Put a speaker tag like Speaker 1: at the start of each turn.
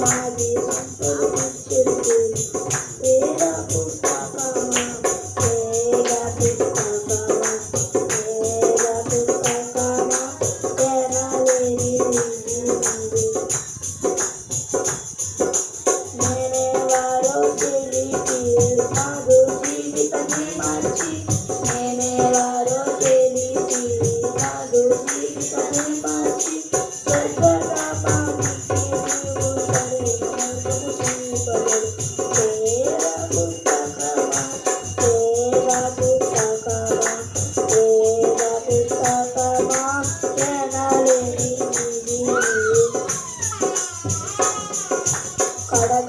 Speaker 1: మాది సంపద చెట్టు వేద పుస్తకమా వేద పుస్తకమా వేద పుస్తకమా జనలేని నేనేవారో తెలిపి మాదు జీవితమే మార్చి నేనేవారో తెలిపి మాదు జీవితమే మార్చి కడగ